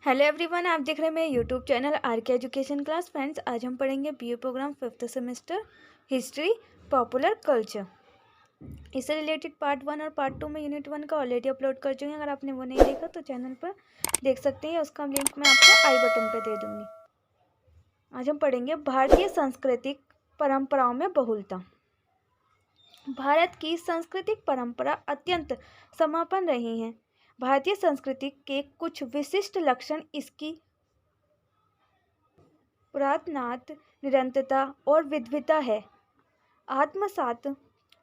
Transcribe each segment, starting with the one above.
Hello everyone, आप देख रहे हैं मेरे YouTube channel R K education class. Friends, आज हम पढ़ेंगे BA programme 5th semester history popular culture. इससे रिलेटेड पार्ट 1 और पार्ट 2 में यूनिट 1 का ऑलरेडी अपलोड कर चुके हैं। अगर आपने वो नहीं देखा तो चैनल पर देख सकते हैं, उसका लिंक मैं आपको आई बटन पर दे दूँगी। आज हम पढ़ेंगे भारतीय सांस्कृतिक परंपराओं में बहुलता। भारत की सांस्कृतिक परंपरा अत्यंत समापन रही है। भारतीय संस्कृति के कुछ विशिष्ट लक्षण इसकी पुरातनात, निरंतरता और विविधता है। आत्मसात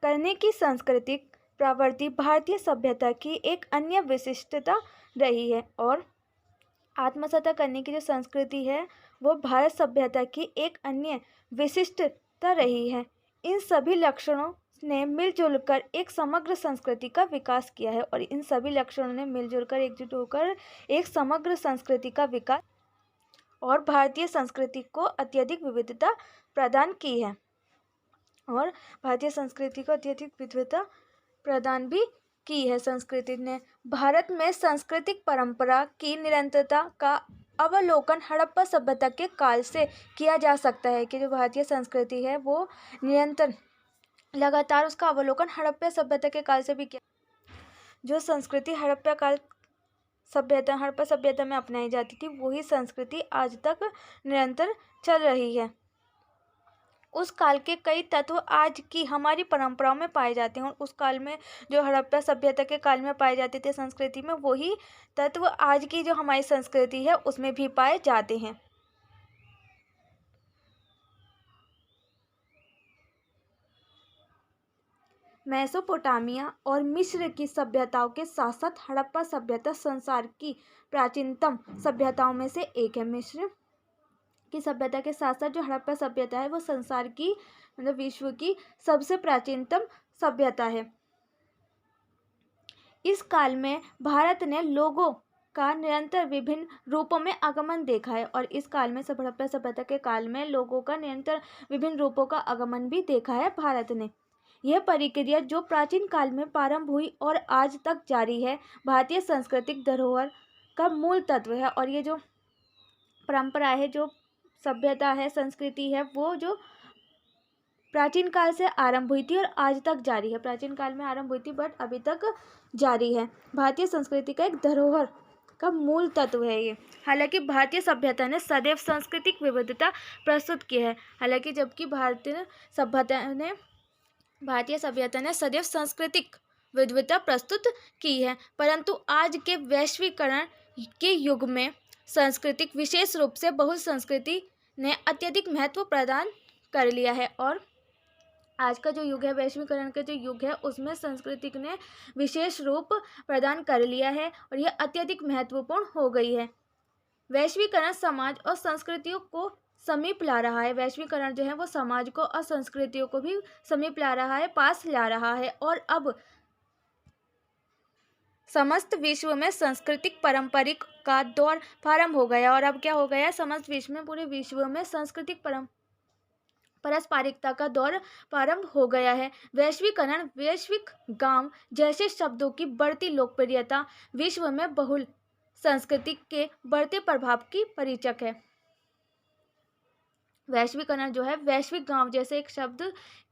करने की सांस्कृतिक प्रवृत्ति भारतीय सभ्यता की एक अन्य विशिष्टता रही है और आत्मसात करने की जो संस्कृति है वो भारत सभ्यता की एक अन्य विशिष्टता रही है। इन सभी लक्षणों ने मिलजुल कर एक समग्र संस्कृति का विकास किया है और इन सभी लक्षणों ने मिलजुल कर एकजुट होकर एक समग्र संस्कृति का विकास और भारतीय संस्कृति को अत्यधिक विविधता प्रदान की है और भारतीय संस्कृति को अत्यधिक विविधता प्रदान भी की है। संस्कृति ने भारत में सांस्कृतिक परंपरा की निरंतरता का अवलोकन हड़प्पा सभ्यता के काल से किया जा सकता है कि जो भारतीय संस्कृति है वो निरंतर लगातार उसका अवलोकन हड़प्पा सभ्यता के काल से भी किया। जो संस्कृति हड़प्पा सभ्यता में अपनाई जाती थी वही संस्कृति आज तक निरंतर चल रही है। उस काल के कई तत्व आज की हमारी परंपराओं में पाए जाते हैं और उस काल में जो हड़प्पा सभ्यता के काल में पाए जाते थे संस्कृति में, वही तत्व आज की जो हमारी संस्कृति है उसमें भी पाए जाते हैं। मेसोपोटामिया और मिस्र की सभ्यताओं के साथ साथ हड़प्पा सभ्यता संसार की प्राचीनतम सभ्यताओं में से एक है। मिस्र की सभ्यता के साथ साथ जो हड़प्पा सभ्यता है वो संसार की मतलब विश्व की सबसे प्राचीनतम सभ्यता है। इस काल में भारत ने लोगों का निरंतर विभिन्न रूपों में आगमन देखा है और इस काल में हड़प्पा सभ्यता के काल में लोगों का निरंतर विभिन्न रूपों का आगमन भी देखा है भारत ने। यह प्रक्रिया जो प्राचीन काल में प्रारंभ हुई और आज तक जारी है, भारतीय सांस्कृतिक धरोहर का मूल तत्व है। और ये जो परंपरा है, जो सभ्यता है, संस्कृति है, वो जो प्राचीन काल से आरंभ हुई थी और आज तक जारी है। प्राचीन काल में आरंभ हुई थी बट अभी तक जारी है। भारतीय संस्कृति का एक धरोहर का मूल तत्व है ये। हालांकि भारतीय सभ्यता ने सदैव सांस्कृतिक विविधता प्रस्तुत की है। हालांकि जबकि भारतीय सभ्यता ने सदैव सांस्कृतिक विविधता प्रस्तुत की है, परंतु आज के वैश्वीकरण के युग में सांस्कृतिक विशेष रूप से बहु संस्कृति ने अत्यधिक महत्व प्रदान कर लिया है और आज का जो युग है, वैश्वीकरण का जो युग है, उसमें संस्कृति ने विशेष रूप प्रदान कर लिया है और यह अत्यधिक महत्वपूर्ण हो गई है। वैश्वीकरण समाज और संस्कृतियों को समीप ला रहा है। वैश्वीकरण जो है वो समाज को और संस्कृतियों को भी समीप ला रहा है, पास ला रहा है और अब समस्त विश्व में सांस्कृतिक पारंपरिक का दौर प्रारंभ हो गया। और अब क्या हो गया, समस्त विश्व में, पूरे विश्व में सांस्कृतिक पारस्परिकता का दौर प्रारंभ हो गया है। वैश्वीकरण, वैश्विक गांव जैसे शब्दों की बढ़ती लोकप्रियता विश्व में बहुल संस्कृति के बढ़ते प्रभाव की परिचक है। वैश्वीकरण जो है, वैश्विक गांव जैसे एक शब्द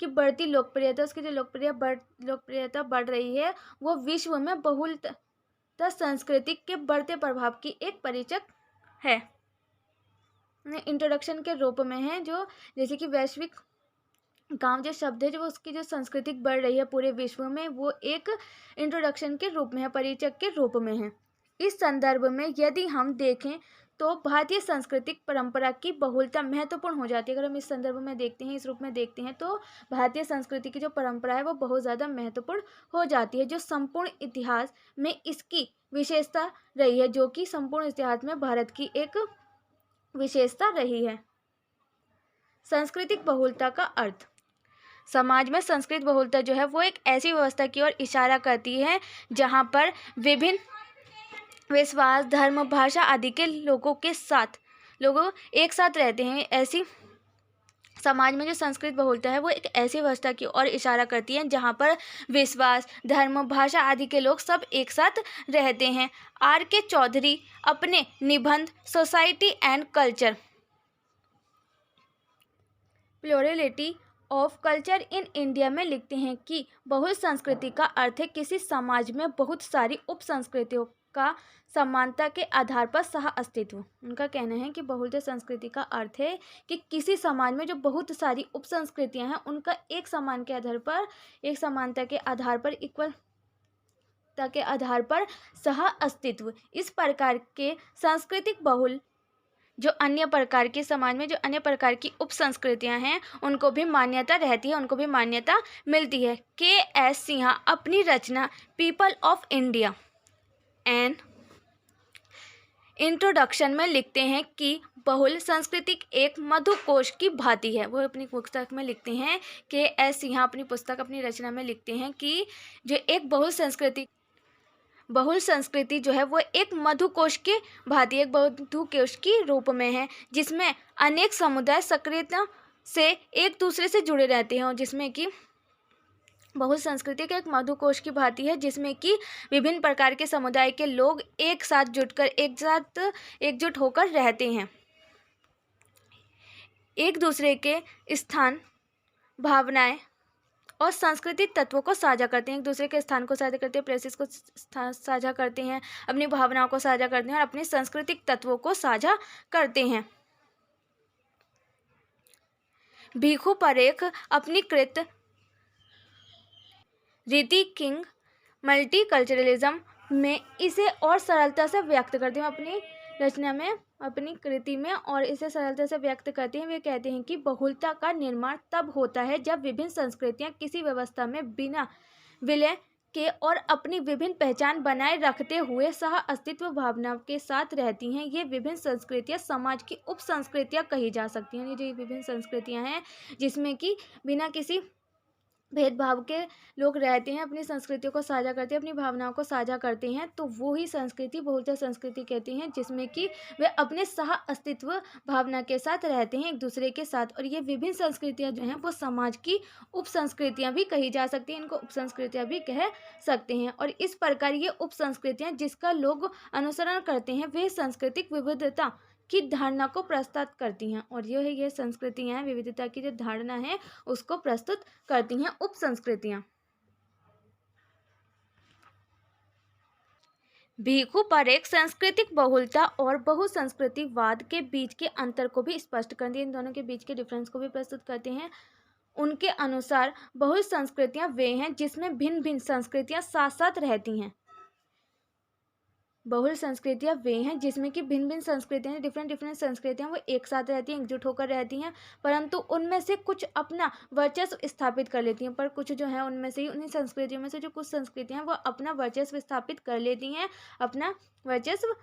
की बढ़ती लोकप्रियता, उसकी जो लोकप्रियता बढ़ रही है वो विश्व में बहुलता संस्कृति के बढ़ते प्रभाव की एक परिचक है। इंट्रोडक्शन के रूप में है, जो जैसे कि वैश्विक गांव जो शब्द है, जो उसकी जो सांस्कृतिक बढ़ रही है पूरे विश्व में, वो एक इंट्रोडक्शन के रूप में है, परिचय के रूप में है। इस संदर्भ में यदि हम देखें तो भारतीय सांस्कृतिक परंपरा की बहुलता महत्वपूर्ण हो जाती है। अगर हम इस संदर्भ में देखते हैं, इस रूप में देखते हैं, तो भारतीय संस्कृति की जो परंपरा है वो बहुत ज़्यादा महत्वपूर्ण हो जाती है, जो संपूर्ण इतिहास में इसकी विशेषता रही है, जो कि संपूर्ण इतिहास में भारत की एक विशेषता रही है। सांस्कृतिक बहुलता का अर्थ, समाज में सांस्कृतिक बहुलता जो है वो एक ऐसी व्यवस्था की ओर इशारा करती है जहाँ पर विभिन्न विश्वास, धर्म, भाषा आदि के लोग एक साथ रहते हैं। ऐसी समाज में जो संस्कृत बहुलता है वो एक ऐसी व्यवस्था की ओर इशारा करती है जहाँ पर विश्वास, धर्म, भाषा आदि के लोग सब एक साथ रहते हैं। R.K. चौधरी अपने निबंध society and culture, plurality of culture in India में लिखते हैं कि बहुल संस्कृति का अर्थ है किसी समाज में बहुत सारी उप संस्कृतियों का समानता के आधार पर सह अस्तित्व। उनका कहना है कि बहुलता संस्कृति का अर्थ है कि किसी समाज में जो बहुत सारी उप संस्कृतियाँ हैं उनका एक समान के आधार पर, एक समानता के आधार पर, इक्वलता के आधार पर सह अस्तित्व। इस प्रकार के सांस्कृतिक बहुल जो अन्य प्रकार के समाज में जो अन्य प्रकार की उप संस्कृतियाँ हैं उनको भी मान्यता रहती है, उनको भी मान्यता मिलती है। K.S. सिन्हा अपनी रचना people of India and introduction में लिखते हैं कि बहुल संस्कृति एक मधुकोश की भांति है। वो अपनी पुस्तक में लिखते हैं, K.S. सिन्हा अपनी पुस्तक, अपनी रचना में लिखते हैं कि जो एक बहुल संस्कृति जो है वो एक मधुकोश के भांति, एक मधुकोश की रूप में है जिसमें अनेक समुदाय सक्रियता से एक दूसरे से जुड़े रहते हैं, और जिसमें कि बहुल संस्कृति के एक मधुकोश की भांति है जिसमें कि विभिन्न प्रकार के समुदाय के लोग एक साथ एकजुट होकर रहते हैं, एक दूसरे के स्थान, भावनाएं और सांस्कृतिक तत्वों को साझा करते हैं, एक दूसरे के स्थान को साझा करते हैं, प्लेसेस को साझा करते हैं, अपनी भावनाओं को साझा करते हैं और अपने सांस्कृतिक तत्वों को साझा करते हैं। भिखु परेख अपनी कृत रीति किंग मल्टीकल्चरलिज्म में इसे और सरलता से व्यक्त करते हैं, अपनी रचना में, अपनी कृति में, और इसे सरलता से व्यक्त करते हैं। वे कहते हैं कि बहुलता का निर्माण तब होता है जब विभिन्न संस्कृतियां किसी व्यवस्था में बिना विलय के और अपनी विभिन्न पहचान बनाए रखते हुए सह अस्तित्व भावना के साथ रहती हैं। ये विभिन्न संस्कृतियां समाज की उप संस्कृतियां कही जा सकती हैं। ये जो विभिन्न संस्कृतियां हैं जिसमें कि बिना किसी भेदभाव के लोग रहते हैं, अपनी संस्कृतियों को साझा करते हैं, अपनी भावनाओं को साझा करते हैं, तो वो ही संस्कृति बहुलता संस्कृति कहते हैं, जिसमें कि वे अपने सह अस्तित्व भावना के साथ रहते हैं एक दूसरे के साथ। और ये विभिन्न संस्कृतियां जो हैं वो समाज की उप संस्कृतियाँ भी कही जा सकती हैं, इनको उप संस्कृतियाँ भी कह सकते हैं। और इस प्रकार ये उप संस्कृतियाँ जिसका लोग अनुसरण करते हैं वे सांस्कृतिक विविधता की धारणा को प्रस्तुत करती हैं, और ये संस्कृतियाँ हैं, विविधता की जो धारणा है उसको प्रस्तुत करती हैं उप संस्कृतियाँ। भिखु परेख सांस्कृतिक बहुलता और बहुसंस्कृतिवाद के बीच के अंतर को भी स्पष्ट करती है, इन दोनों के बीच के डिफरेंस को भी प्रस्तुत करते हैं। उनके अनुसार बहु संस्कृतियाँ वे हैं जिसमें भिन्न भिन्न संस्कृतियाँ साथ साथ रहती हैं। बहुल संस्कृतियाँ वे हैं जिसमें कि भिन्न भिन्न संस्कृतियाँ, डिफरेंट संस्कृतियाँ वो एक साथ रहती हैं, एकजुट होकर रहती हैं, परंतु उनमें से कुछ अपना वर्चस्व स्थापित कर लेती हैं। पर कुछ जो है उनमें से ही, उन्हीं संस्कृतियों में से जो कुछ संस्कृतियाँ हैं वो अपना वर्चस्व स्थापित कर लेती हैं, अपना वर्चस्व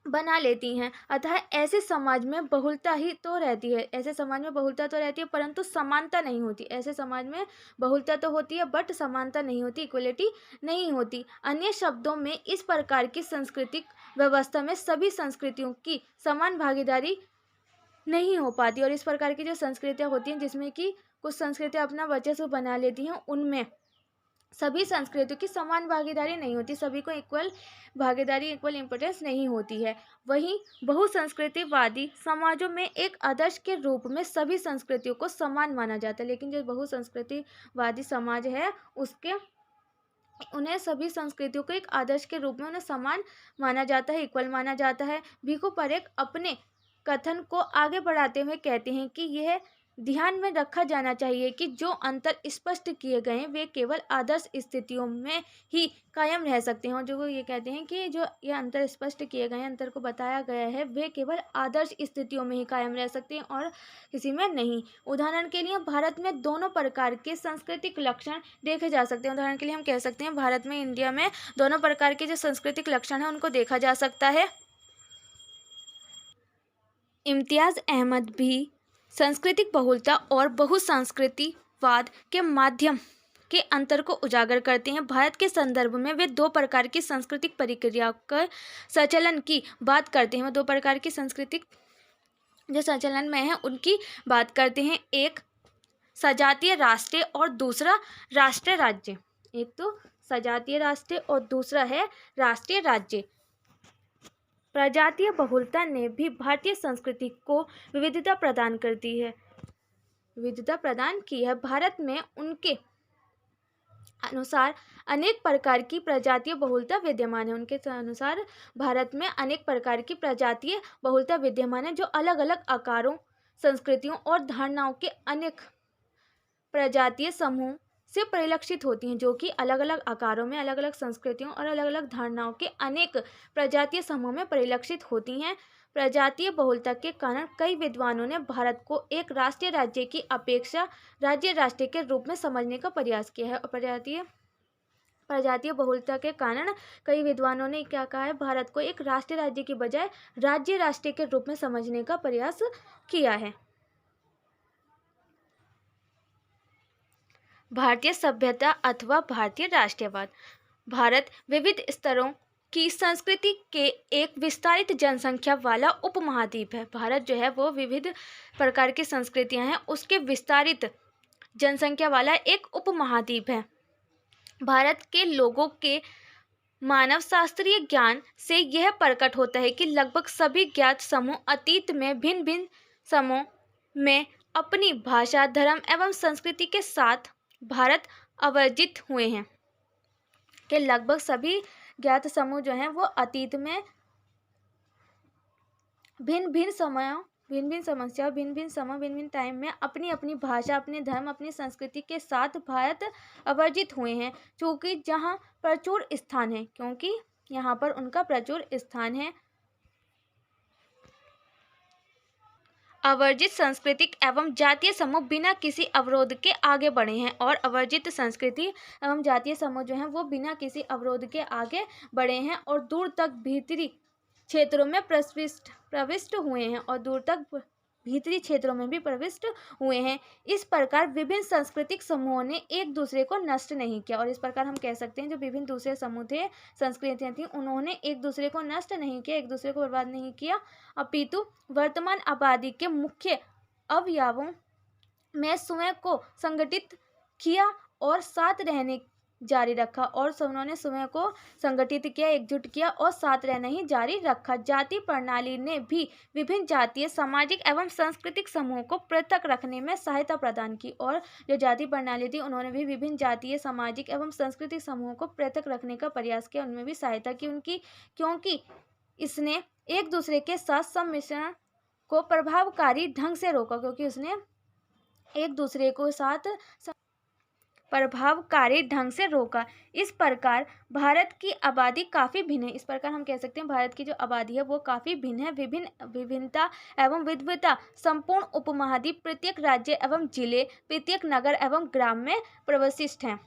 बना लेती हैं। अतः ऐसे समाज में बहुलता ही तो रहती है, ऐसे समाज में बहुलता तो रहती है परंतु समानता नहीं होती। ऐसे समाज में बहुलता तो होती है बट समानता नहीं होती, इक्वलिटी नहीं होती। अन्य शब्दों में इस प्रकार की सांस्कृतिक व्यवस्था में सभी संस्कृतियों की समान भागीदारी नहीं हो पाती, और इस प्रकार की जो संस्कृतियाँ होती हैं जिसमें कि कुछ संस्कृतियाँ अपना वर्चस्व बना लेती हैं, उनमें सभी संस्कृतियों की समान भागीदारी नहीं होती, सभी को इक्वल भागीदारी, इक्वल इम्पोर्टेंस नहीं होती है। वहीं बहुसंस्कृतिवादी समाजों में एक आदर्श के रूप में सभी संस्कृतियों को समान माना जाता है, लेकिन जो बहुसंस्कृतिवादी समाज है उन्हें सभी संस्कृतियों को एक आदर्श के रूप में उन्हें समान माना जाता है, इक्वल माना जाता है। भिखु परेख अपने कथन को आगे बढ़ाते हुए कहते हैं कि यह ध्यान में रखा जाना चाहिए कि जो अंतर स्पष्ट किए गए वे केवल आदर्श स्थितियों में ही कायम रह सकते हैं। और जो वो ये कहते हैं कि जो ये अंतर स्पष्ट किए गए, अंतर को बताया गया है, वे केवल आदर्श स्थितियों में ही कायम रह सकते हैं और किसी में नहीं। उदाहरण के लिए भारत में दोनों प्रकार के सांस्कृतिक लक्षण देखे जा सकते हैं। उदाहरण के लिए हम कह सकते हैं भारत में, इंडिया में दोनों प्रकार के जो सांस्कृतिक लक्षण हैं उनको देखा जा सकता है। इम्तियाज़ अहमद भी सांस्कृतिक बहुलता और बहुसांस्कृतिकवाद के माध्यम के अंतर को उजागर करते हैं। भारत के संदर्भ में वे दो प्रकार की सांस्कृतिक प्रक्रिया के संचलन की बात करते हैं। दो प्रकार की सांस्कृतिक जो संचालन में है उनकी बात करते हैं। एक सजातीय राष्ट्र और दूसरा राष्ट्रीय राज्य। एक तो सजातीय राष्ट्र और दूसरा है राष्ट्रीय राज्य। प्रजातीय बहुलता ने भी भारतीय संस्कृति को विविधता प्रदान करती है, विविधता प्रदान की है। भारत में उनके अनुसार अनेक प्रकार की प्रजातीय बहुलता विद्यमान है। उनके अनुसार भारत में अनेक प्रकार की प्रजातीय बहुलता विद्यमान है, जो अलग अलग आकारों, संस्कृतियों और धारणाओं के अनेक प्रजातीय समूह से परिलक्षित होती हैं, जो कि अलग अलग आकारों में, अलग अलग संस्कृतियों और अलग अलग धारणाओं के अनेक प्रजातीय समूह में परिलक्षित होती हैं। प्रजातीय बहुलता के कारण कई विद्वानों ने भारत को एक राष्ट्रीय राज्य की अपेक्षा राज्य राष्ट्र के रूप में समझने का प्रयास किया है। और प्रजातीय बहुलता के कारण कई विद्वानों ने क्या कहा है, भारत को एक राष्ट्रीय राज्य की बजाय राज्य राष्ट्र के रूप में समझने का प्रयास किया है। भारतीय सभ्यता अथवा भारतीय राष्ट्रवाद। भारत विविध स्तरों की संस्कृति के एक विस्तारित जनसंख्या वाला उपमहाद्वीप है। भारत जो है वो विविध प्रकार की संस्कृतियां हैं, उसके विस्तारित जनसंख्या वाला एक उपमहाद्वीप है। भारत के लोगों के मानव शास्त्रीय ज्ञान से यह प्रकट होता है कि लगभग सभी ज्ञात समूह अतीत में भिन्न भिन्न समूह में अपनी भाषा, धर्म एवं संस्कृति के साथ भारत अवर्जित हुए हैं। कि लगभग सभी ज्ञात समूह जो हैं वो अतीत में भिन्न भिन्न समयों, भिन्न भिन्न समस्या, भिन्न भिन्न समय, भिन्न भिन्न टाइम में अपनी अपनी भाषा, अपने धर्म, अपनी संस्कृति के साथ भारत अवर्जित हुए हैं। क्योंकि जहाँ प्रचुर स्थान है, क्योंकि यहाँ पर उनका प्रचुर स्थान है। अवर्जित सांस्कृतिक एवं जातीय समूह बिना किसी अवरोध के आगे बढ़े हैं। और अवर्जित संस्कृति एवं जातीय समूह जो हैं वो बिना किसी अवरोध के आगे बढ़े हैं और दूर तक भीतरी क्षेत्रों में प्रविष्ट हुए हैं, और दूर तक भीतरी क्षेत्रों में भी प्रविष्ट हुए हैं। इस प्रकार विभिन्न सांस्कृतिक समूहों ने एक दूसरे को नष्ट नहीं किया। और इस प्रकार हम कह सकते हैं जो विभिन्न दूसरे समूह थे, संस्कृतियाँ थी, उन्होंने एक दूसरे को नष्ट नहीं किया, एक दूसरे को बर्बाद नहीं किया, अपितु वर्तमान आबादी के मुख्य अवयवों में स्वयं को संगठित किया और साथ रहने जारी रखा। और उन्होंने स्वयं को संगठित किया, एकजुट किया और साथ रहना ही जारी रखा। जाति प्रणाली ने भी विभिन्न जातीय, सामाजिक एवं सांस्कृतिक समूहों को पृथक रखने में सहायता प्रदान की। और जो जाति प्रणाली थी उन्होंने भी विभिन्न जातीय, सामाजिक एवं सांस्कृतिक समूहों को पृथक रखने का प्रयास किया, उनमें भी सहायता की उनकी, क्योंकि इसने एक दूसरे के साथ सम्मिश्रण को प्रभावकारी ढंग से रोका, क्योंकि उसने एक दूसरे को साथ प्रभावकारी ढंग से रोका। इस प्रकार भारत की आबादी काफ़ी भिन्न है। इस प्रकार हम कह सकते हैं भारत की जो आबादी है वो काफ़ी भिन्न है। विभिन्नता एवं विविधता संपूर्ण उपमहाद्वीप, प्रत्येक राज्य एवं जिले, प्रत्येक नगर एवं ग्राम में प्रविष्ट हैं।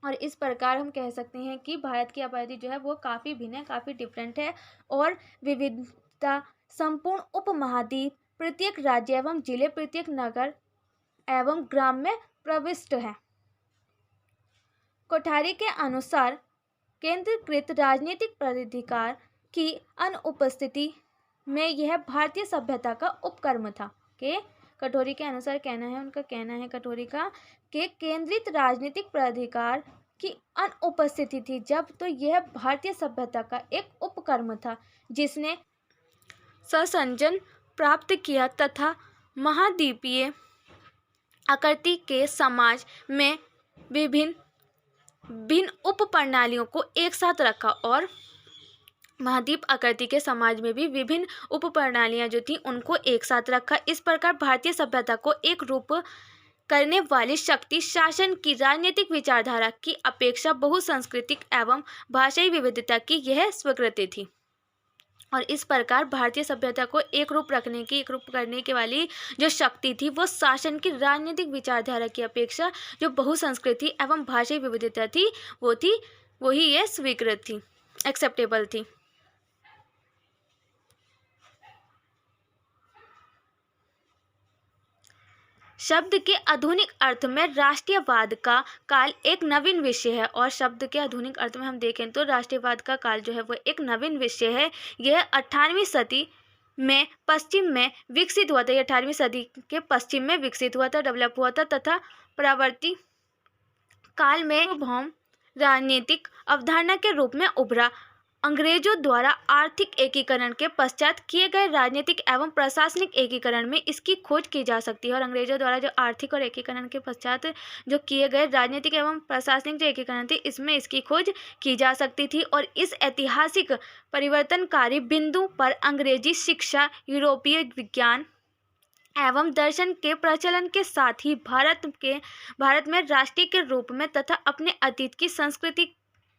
और इस प्रकार हम कह सकते हैं कि भारत की आबादी जो है वो काफ़ी भिन्न है, काफ़ी डिफरेंट है। और विविधता संपूर्ण उपमहाद्वीप, प्रत्येक राज्य एवं जिले, प्रत्येक नगर एवं ग्राम में प्रविष्ट है। कोठारी के अनुसार केंद्रीकृत राजनीतिक प्राधिकार की अनुपस्थिति में यह भारतीय सभ्यता का उपक्रम था। कि कटोरी के अनुसार कहना है, उनका कहना है कटोरी का, कि केंद्रित राजनीतिक प्राधिकार की अनुपस्थिति थी जब, तो यह भारतीय सभ्यता का एक उपक्रम था जिसने संसंजन प्राप्त किया तथा महाद्वीपीय आकृति के समाज में विभिन्न उप प्रणालियों को एक साथ रखा। और महाद्वीप आकृति के समाज में भी विभिन्न उप प्रणालियाँ जो थी उनको एक साथ रखा। इस प्रकार भारतीय सभ्यता को एक रूप करने वाली शक्ति शासन की राजनीतिक विचारधारा की अपेक्षा बहुसांस्कृतिक एवं भाषाई विविधता की यह स्वीकृति थी। और इस प्रकार भारतीय सभ्यता को एक रूप करने के वाली जो शक्ति थी वो शासन की राजनीतिक विचारधारा की अपेक्षा जो बहुसंस्कृति एवं भाषाई विविधता थी वही ये स्वीकृत थी, एक्सेप्टेबल थी। शब्द के आधुनिक अर्थ में राष्ट्रीयवाद का काल एक नवीन विषय है। और शब्द के आधुनिक अर्थ में हम देखें तो राष्ट्रीयवाद का काल जो है वो एक नवीन विषय है। यह 18वीं सदी में पश्चिम में विकसित हुआ था। ये 18वीं सदी के पश्चिम में विकसित हुआ था, डेवलप हुआ था तथा परावर्ती काल में सार्वभौम राजनीतिक अवधारणा के रूप में उभरा। अंग्रेजों द्वारा आर्थिक एकीकरण के पश्चात किए गए राजनीतिक एवं प्रशासनिक एकीकरण में इसकी खोज की जा सकती है। और अंग्रेजों द्वारा जो आर्थिक और एकीकरण के पश्चात जो किए गए राजनीतिक एवं प्रशासनिक जो एकीकरण थी, इसमें इसकी खोज की जा सकती थी। और इस ऐतिहासिक परिवर्तनकारी बिंदु पर अंग्रेजी शिक्षा, यूरोपीय विज्ञान एवं दर्शन के प्रचलन के साथ ही भारत में राष्ट्रीय के रूप में तथा अपने अतीत की संस्कृति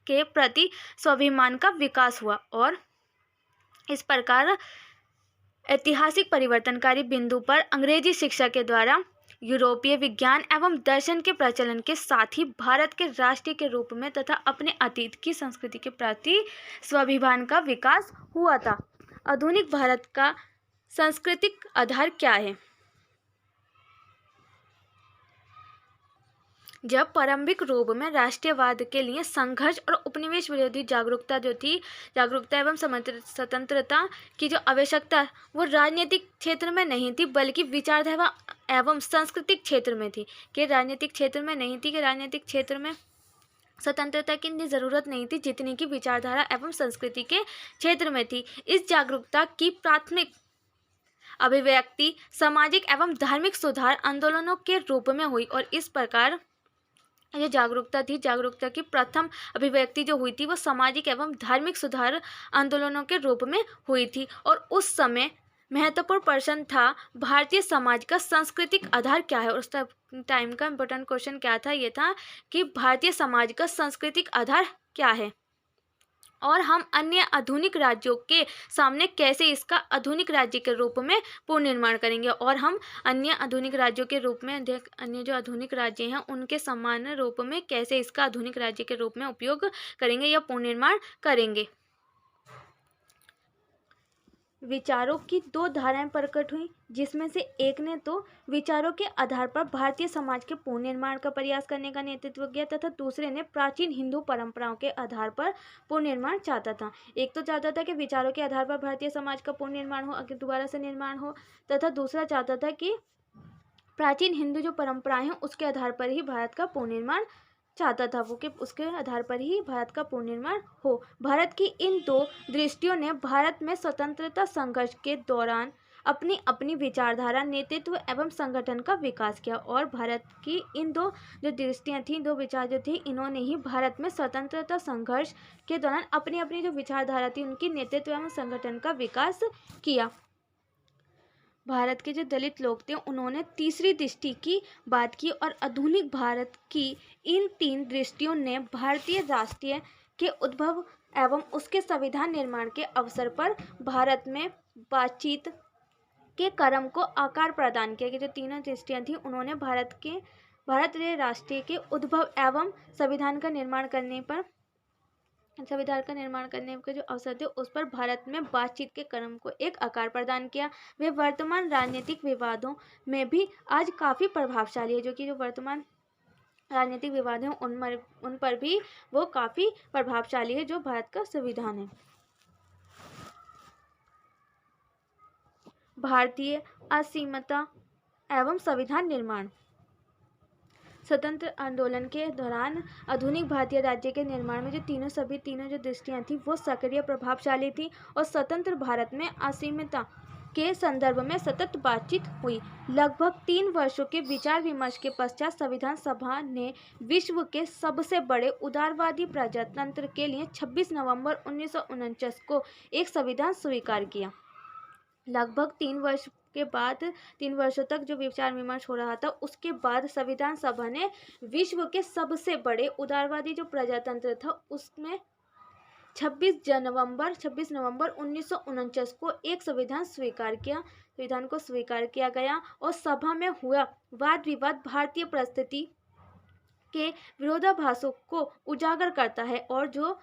के प्रति स्वाभिमान का विकास हुआ। और इस प्रकार ऐतिहासिक परिवर्तनकारी बिंदु पर अंग्रेजी शिक्षा के द्वारा यूरोपीय विज्ञान एवं दर्शन के प्रचलन के साथ ही भारत के राष्ट्रीय के रूप में तथा अपने अतीत की संस्कृति के प्रति स्वाभिमान का विकास हुआ था। आधुनिक भारत का सांस्कृतिक आधार क्या है? जब प्रारंभिक रूप में राष्ट्रवाद के लिए संघर्ष और उपनिवेश विरोधी जागरूकता एवं स्वतंत्रता की जो आवश्यकता वो राजनीतिक क्षेत्र में नहीं थी, बल्कि विचारधारा एवं सांस्कृतिक क्षेत्र में थी। कि राजनीतिक क्षेत्र में नहीं थी, कि राजनीतिक क्षेत्र में स्वतंत्रता की इतनी ज़रूरत नहीं थी जितनी की विचारधारा एवं संस्कृति के क्षेत्र में थी। इस जागरूकता की प्राथमिक अभिव्यक्ति सामाजिक एवं धार्मिक सुधार आंदोलनों के रूप में हुई। और इस प्रकार ये जागरूकता की प्रथम अभिव्यक्ति जो हुई थी वो सामाजिक एवं धार्मिक सुधार आंदोलनों के रूप में हुई थी। और उस समय महत्वपूर्ण प्रश्न था भारतीय समाज का सांस्कृतिक आधार क्या है। और उस टाइम का इम्पोर्टेंट क्वेश्चन क्या था? ये था कि भारतीय समाज का सांस्कृतिक आधार क्या है और हम अन्य आधुनिक राज्यों के सामने कैसे इसका आधुनिक राज्य के रूप में पुनर्निर्माण करेंगे। और हम अन्य आधुनिक राज्यों के रूप में अन्य जो आधुनिक राज्य हैं उनके समान रूप में कैसे इसका आधुनिक राज्य के रूप में उपयोग करेंगे या पुनर्निर्माण करेंगे। विचारों की दो धाराएं प्रकट हुई, जिसमें से एक ने तो विचारों के आधार पर भारतीय समाज के पुनर्निर्माण का प्रयास करने का नेतृत्व किया तथा दूसरे ने प्राचीन हिंदू परंपराओं के आधार पर पुनर्निर्माण चाहता था। एक तो चाहता था कि विचारों के आधार पर भारतीय समाज का पुनर्निर्माण हो, आगे दोबारा से निर्माण हो, तथा दूसरा चाहता था कि प्राचीन हिंदू जो परंपराएं हैं उसके आधार पर ही भारत का पुनर्निर्माण चाहता था वो, कि उसके आधार पर ही भारत का पुनर्निर्माण हो। भारत की इन दो दृष्टियों ने भारत में स्वतंत्रता संघर्ष के दौरान अपनी अपनी विचारधारा, नेतृत्व एवं संगठन का विकास किया। और भारत की इन दो जो दृष्टियां थी, दो विचार जो थी, इन्होंने ही भारत में स्वतंत्रता संघर्ष के दौरान अपनी अपनी जो विचारधारा थी उनकी नेतृत्व एवं संगठन का विकास किया। भारत के जो दलित लोग थे उन्होंने तीसरी दृष्टि की बात की। और आधुनिक भारत की इन तीन दृष्टियों ने भारतीय राष्ट्रीय के उद्भव एवं उसके संविधान निर्माण के अवसर पर भारत में बातचीत के क्रम को आकार प्रदान किया। कि जो तीनों दृष्टियां थी उन्होंने भारतीय राष्ट्रीय के उद्भव एवं संविधान का निर्माण करने के जो अवसर थे उस पर भारत में बातचीत के क्रम को एक आकार प्रदान किया। वे वर्तमान राजनीतिक विवादों में भी आज काफ़ी प्रभावशाली है। जो वर्तमान राजनीतिक विवाद हैं उन पर भी वो काफ़ी प्रभावशाली है जो भारत का संविधान है। भारतीय असीमता एवं संविधान निर्माण। स्वतंत्र आंदोलन के दौरान आधुनिक भारतीय राज्य के निर्माण में जो तीनों जो दृष्टियां थी वो सक्रिय प्रभावशाली थी। और स्वतंत्र भारत में असीमता के संदर्भ में सतत बातचीत हुई। लगभग 3 वर्षों के विचार विमर्श के पश्चात संविधान सभा ने विश्व के सबसे बड़े उदारवादी प्रजातंत्र के लिए 26 नवंबर 1949 को एक संविधान स्वीकार किया। लगभग 3 वर्षों तक जो विचार विमर्श हो रहा था उसके बाद संविधान सभा ने विश्व के सबसे बड़े उदारवादी जो प्रजातंत्र था उसमें 26 नवंबर 1949 को एक संविधान को स्वीकार किया गया। और सभा में हुआ वाद विवाद भारतीय परिस्थिति के विरोधाभासों को उजागर करता है। और जो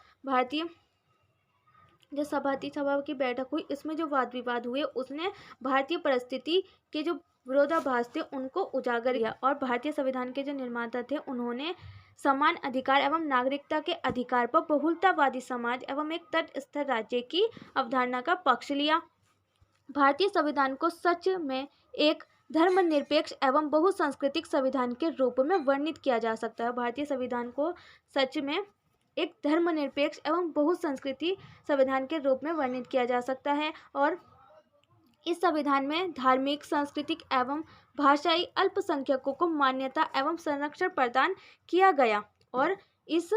सभा की बैठक हुई इसमें जो वाद विवाद हुए उसने भारतीय परिस्थिति के जो विरोधाभास थे उनको उजागर किया। और भारतीय संविधान के जो निर्माता थे उन्होंने समान अधिकार एवं नागरिकता के अधिकार पर बहुलतावादी समाज एवं एक तटस्थ राज्य की अवधारणा का पक्ष लिया। भारतीय संविधान को सच में एक धर्मनिरपेक्ष एवं बहुसांस्कृतिक संविधान के रूप में वर्णित किया जा सकता है। भारतीय संविधान को सच में एक धर्मनिरपेक्ष एवं बहुसंस्कृति संविधान के रूप में वर्णित किया जा सकता है। और इस संविधान में धार्मिक, सांस्कृतिक एवं भाषाई अल्पसंख्यकों को मान्यता एवं संरक्षण प्रदान किया गया। और इस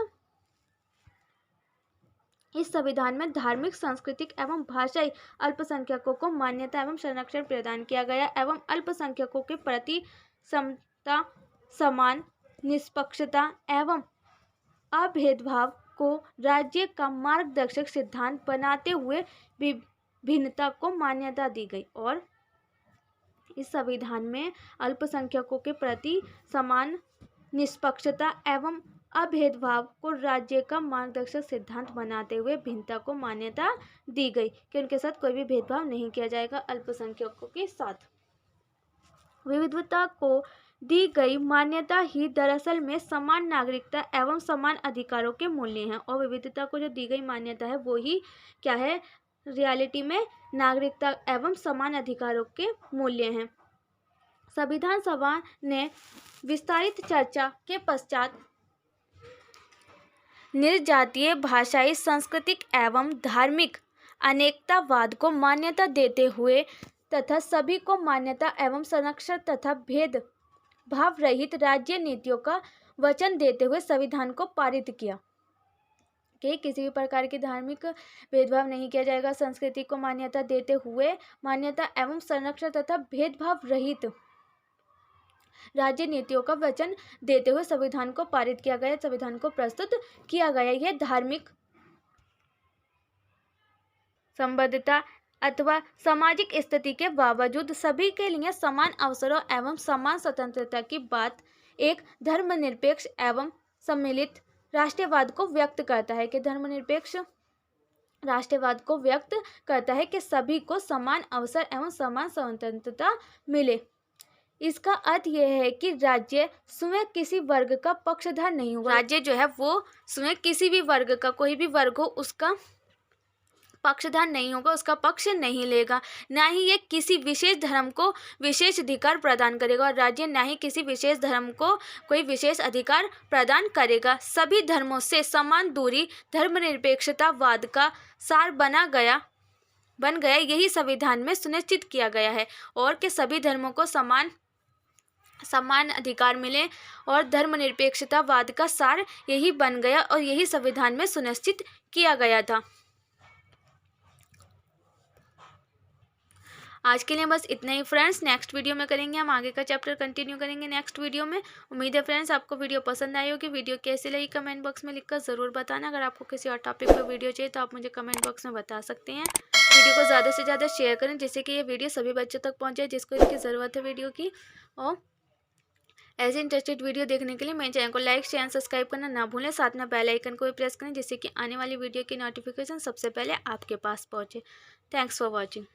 संविधान में धार्मिक, सांस्कृतिक एवं भाषाई अल्पसंख्यकों को मान्यता एवं संरक्षण प्रदान किया गया एवं अल्पसंख्यकों के प्रति समता, समान, निष्पक्षता एवं अभेदभाव को राज्य का मार्गदर्शक सिद्धांत बनाते हुए भिन्नता को मान्यता दी गई। और इस संविधान में अल्पसंख्यकों के प्रति समान, निष्पक्षता एवं अभेदभाव को राज्य का मार्गदर्शक सिद्धांत बनाते हुए भिन्नता को मान्यता दी गई कि उनके साथ कोई भी भेदभाव नहीं किया जाएगा अल्पसंख्यकों के साथ। विविधता को दी गई मान्यता ही दरअसल में समान नागरिकता एवं समान अधिकारों के मूल्य हैं। और विविधता को जो दी गई मान्यता है वो ही क्या है, रियलिटी में नागरिकता एवं समान अधिकारों के मूल्य हैं। संविधान सभा ने विस्तारित चर्चा के पश्चात निर्जातीय, भाषाई, सांस्कृतिक एवं धार्मिक अनेकतावाद को मान्यता देते हुए तथा सभी को मान्यता एवं संरक्षण तथा भेदभाव रहित राज्य नीतियों का वचन देते हुए संविधान को पारित किया कि किसी भी प्रकार के धार्मिक भेदभाव नहीं किया जाएगा। संस्कृति को मान्यता देते हुए मान्यता एवं संरक्षण तथा भेदभाव रहित राज्य नीतियों का वचन देते हुए संविधान को पारित किया गया, संविधान को प्रस्तुत किया गया। यह धार्मिक संबद्धता अथवा सामाजिक स्थिति के बावजूद सभी के लिए समान अवसरों एवं समान स्वतंत्रता की बात एक धर्मनिरपेक्ष एवं सम्मिलित राष्ट्रवाद को व्यक्त करता है कि धर्मनिरपेक्ष राष्ट्रवाद को व्यक्त करता है कि सभी को समान अवसर एवं समान स्वतंत्रता मिले। इसका अर्थ यह है कि राज्य स्वयं किसी वर्ग का पक्षधर नहीं होगा। राज्य जो है वो स्वयं किसी भी वर्ग का, कोई भी वर्ग हो उसका पक्षधर नहीं होगा, उसका पक्ष नहीं लेगा। ना ही ये किसी विशेष धर्म को विशेष अधिकार प्रदान करेगा और राज्य ना ही किसी विशेष धर्म को कोई विशेष अधिकार प्रदान करेगा। सभी धर्मों से समान दूरी धर्मनिरपेक्षतावाद का सार बन गया। यही संविधान में सुनिश्चित किया गया है और कि सभी धर्मों को समान अधिकार मिले और धर्मनिरपेक्षतावाद का सार यही बन गया और यही संविधान में सुनिश्चित किया गया था। आज के लिए बस इतना ही फ्रेंड्स। नेक्स्ट वीडियो में करेंगे हम आगे का चैप्टर कंटिन्यू करेंगे नेक्स्ट वीडियो में। उम्मीद है फ्रेंड्स आपको वीडियो पसंद आई होगी। वीडियो कैसी लगी कमेंट बॉक्स में लिखकर ज़रूर बताना। अगर आपको किसी और टॉपिक पर वीडियो चाहिए तो आप मुझे कमेंट बॉक्स में बता सकते हैं। वीडियो को ज़्यादा से ज़्यादा शेयर करें जिससे कि ये वीडियो सभी बच्चों तक पहुँच जाए जिसको इसकी ज़रूरत है वीडियो की। और ऐसे इंटरेस्टेड वीडियो देखने के लिए मेरे चैनल को लाइक, शेयर, सब्सक्राइब करना ना भूलें। साथ में बेल आइकन को भी प्रेस करें जिससे कि आने वाली वीडियो की नोटिफिकेशन सबसे पहले आपके पास पहुँचे। Thanks for watching.